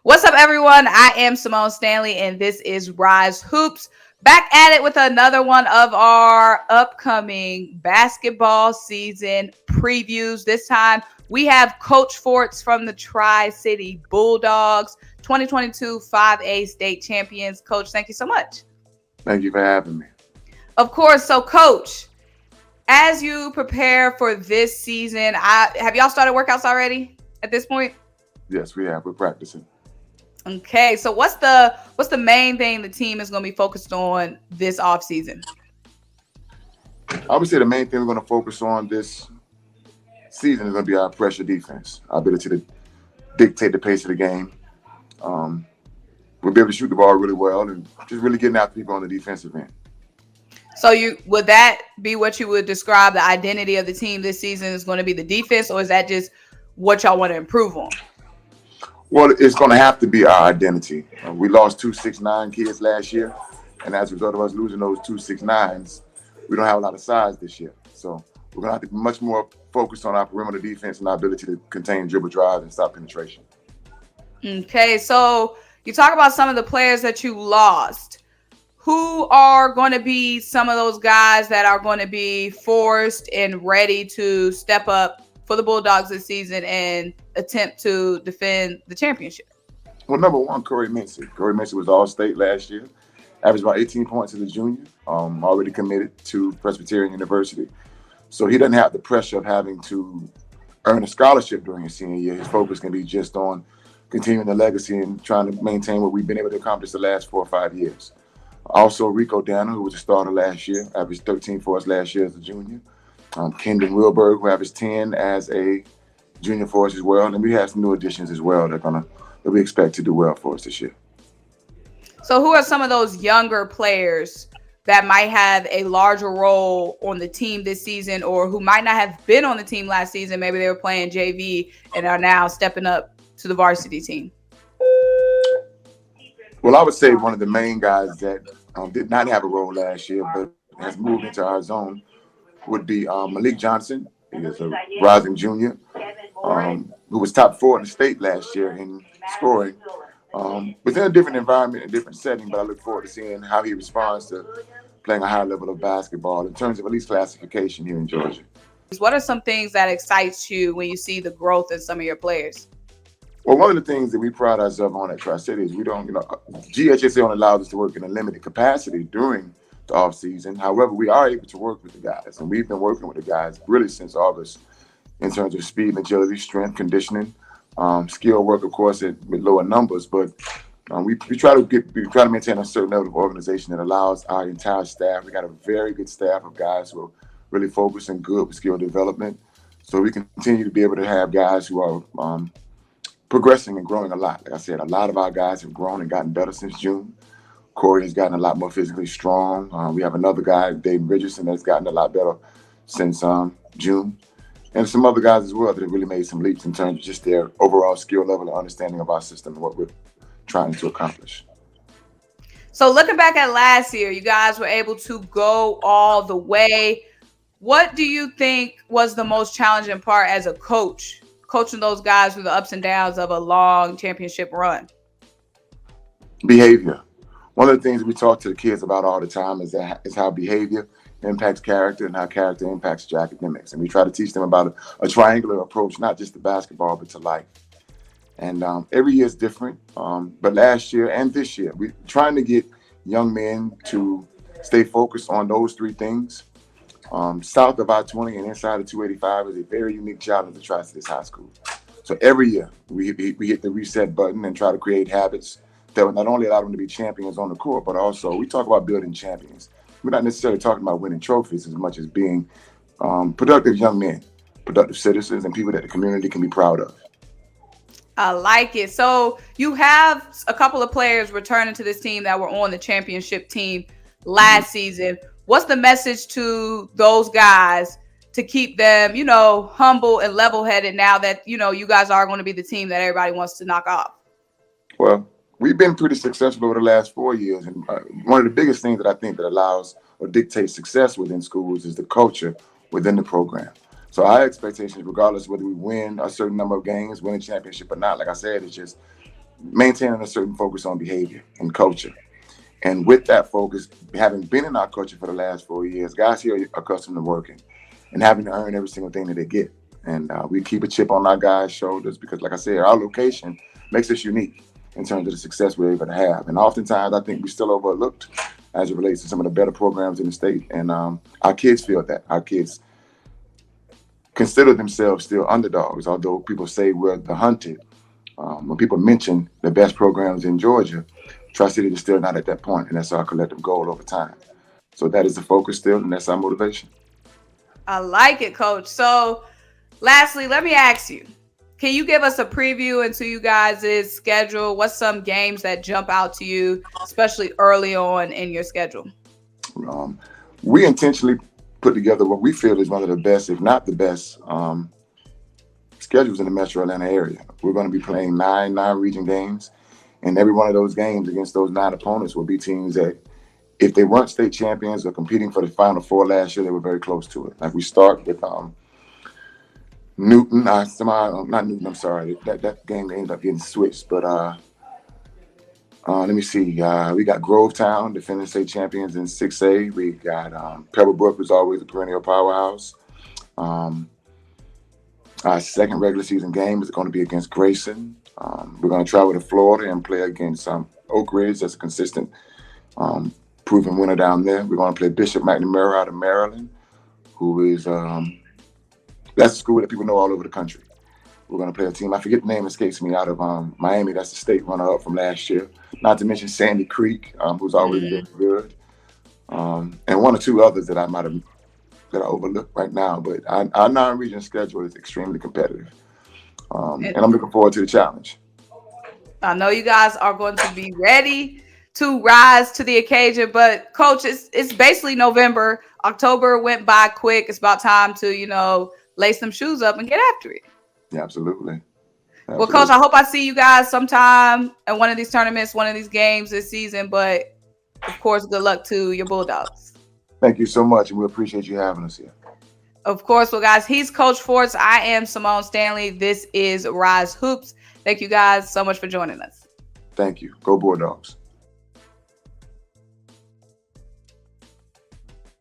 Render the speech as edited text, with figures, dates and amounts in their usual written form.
What's up, everyone? I am Symone Stanley, and this is RYZE Hoops. Back at it with another one of our upcoming basketball season previews. This time, we have Coach Forts from the Tri-Cities Bulldogs, 2022 5A state champions. Coach, thank you so much. Thank you for having me. Of course. So, Coach, as you prepare for this season, have y'all started workouts already at this point? Yes, we have. We're practicing. Okay, so what's the main thing the team is going to be focused on this offseason? I would say the main thing we're going to focus on this season is going to be our pressure defense, our ability to dictate the pace of the game. We'll be able to shoot the ball really well and just really getting after people on the defensive end. So would that be what you would describe the identity of the team this season is going to be the defense, or is that just what y'all want to improve on? Well, it's going to have to be our identity. We lost 2 6'9" kids last year, and as a result of us losing those 2 6'9s, we don't have a lot of size this year. So we're going to have to be much more focused on our perimeter defense and our ability to contain dribble drives and stop penetration. Okay, so you talk about some of the players that you lost. Who are going to be some of those guys that are going to be forced and ready to step up for the Bulldogs this season and attempt to defend the championship? Well, number one, Kory Mincy. Kory Mincy was All-State last year, averaged about 18 points as a junior, already committed to Presbyterian University. So he doesn't have the pressure of having to earn a scholarship during his senior year. His focus can be just on continuing the legacy and trying to maintain what we've been able to accomplish the last 4 or 5 years. Also, Rico Danner, who was a starter last year, averaged 13 for us last year as a junior. Kendon Wilberg, who averaged 10 as a junior for us as well. And we have some new additions as well that we expect to do well for us this year. So who are some of those younger players that might have a larger role on the team this season, or who might not have been on the team last season? Maybe they were playing JV and are now stepping up to the varsity team. Well, I would say one of the main guys that did not have a role last year but has moved into our zone would be Malik Johnson. He is a rising junior who was top 4 in the state last year in scoring. Within a different environment, a different setting, but I look forward to seeing how he responds to playing a high level of basketball in terms of at least classification here in Georgia. What are some things that excites you when you see the growth in some of your players? Well, one of the things that we pride ourselves on at Tri-Cities is GHSA only allows us to work in a limited capacity during the off season. However, we are able to work with the guys, and we've been working with the guys really since August in terms of speed and agility, strength, conditioning, skill work, of course, with lower numbers. But we try to maintain a certain level of organization that allows our entire staff. We got a very good staff of guys who are really focused and good with skill development. So we continue to be able to have guys who are progressing and growing a lot. Like I said, a lot of our guys have grown and gotten better since June. Kory has gotten a lot more physically strong. We have another guy, David Richardson, that's gotten a lot better since June. And some other guys as well that have really made some leaps in terms of just their overall skill level and understanding of our system and what we're trying to accomplish. So looking back at last year, you guys were able to go all the way. What do you think was the most challenging part as a coach, coaching those guys through the ups and downs of a long championship run? Behavior. One of the things we talk to the kids about all the time is how behavior impacts character and how character impacts your academics. And we try to teach them about a triangular approach, not just to basketball, but to life. And every year is different. But last year and this year, we're trying to get young men to stay focused on those 3 things. South of I-20 and inside of 285 is a very unique challenge to Tri-Cities High School. So every year we hit the reset button and try to create habits that would not only allow them to be champions on the court, but also we talk about building champions. We're not necessarily talking about winning trophies as much as being productive young men, productive citizens, and people that the community can be proud of. I like it. So you have a couple of players returning to this team that were on the championship team last season. What's the message to those guys to keep them, humble and level-headed now that, you guys are going to be the team that everybody wants to knock off? Well, we've been pretty successful over the last 4 years. And one of the biggest things that I think that allows or dictates success within schools is the culture within the program. So our expectations, regardless of whether we win a certain number of games, win a championship or not, like I said, it's just maintaining a certain focus on behavior and culture. And with that focus, having been in our culture for the last 4 years, guys here are accustomed to working and having to earn every single thing that they get. And we keep a chip on our guys' shoulders because, like I said, our location makes us unique in terms of the success we're able to have. And oftentimes, I think we're still overlooked as it relates to some of the better programs in the state. And our kids feel that. Our kids consider themselves still underdogs, although people say we're the hunted. When people mention the best programs in Georgia, Tri-Cities is still not at that point, and that's our collective goal over time. So that is the focus still, and that's our motivation. I like it, Coach. So, lastly, let me ask you, can you give us a preview into you guys' schedule? What's some games that jump out to you, especially early on in your schedule? Um, we intentionally put together what we feel is one of the best, if not the best, schedules in the Metro Atlanta area. We're going to be playing nine region games, and every one of those games against those 9 opponents will be teams that, if they weren't state champions or competing for the Final Four last year, they were very close to it. Like we start with Newton, not Newton. I'm sorry, that game ended up getting switched. But let me see. We got Grovetown, defending state champions in 6A. We got Pebblebrook, who's always a perennial powerhouse. Our second regular season game is going to be against Grayson. We're going to travel to Florida and play against Oak Ridge. That's a consistent, proven winner down there. We're going to play Bishop McNamara out of Maryland, who is that's a school that people know all over the country. We're going to play a team, I forget the name, escapes me, out of Miami. That's the state runner-up from last year. Not to mention Sandy Creek, who's always been good. And one or two others that I overlooked right now. But our non-region schedule is extremely competitive. And I'm looking forward to the challenge. I know you guys are going to be ready to rise to the occasion, but Coach, it's basically November. October went by quick. It's about time to, lace some shoes up and get after it. Yeah, absolutely. Well, Coach, I hope I see you guys sometime in one of these tournaments, one of these games this season. But of course, good luck to your Bulldogs. Thank you so much, and we appreciate you having us here. Of course. Well, guys, he's Coach Forts. I am Symone Stanley. This is RYZE Hoops. Thank you guys so much for joining us. Thank you. Go Bulldogs.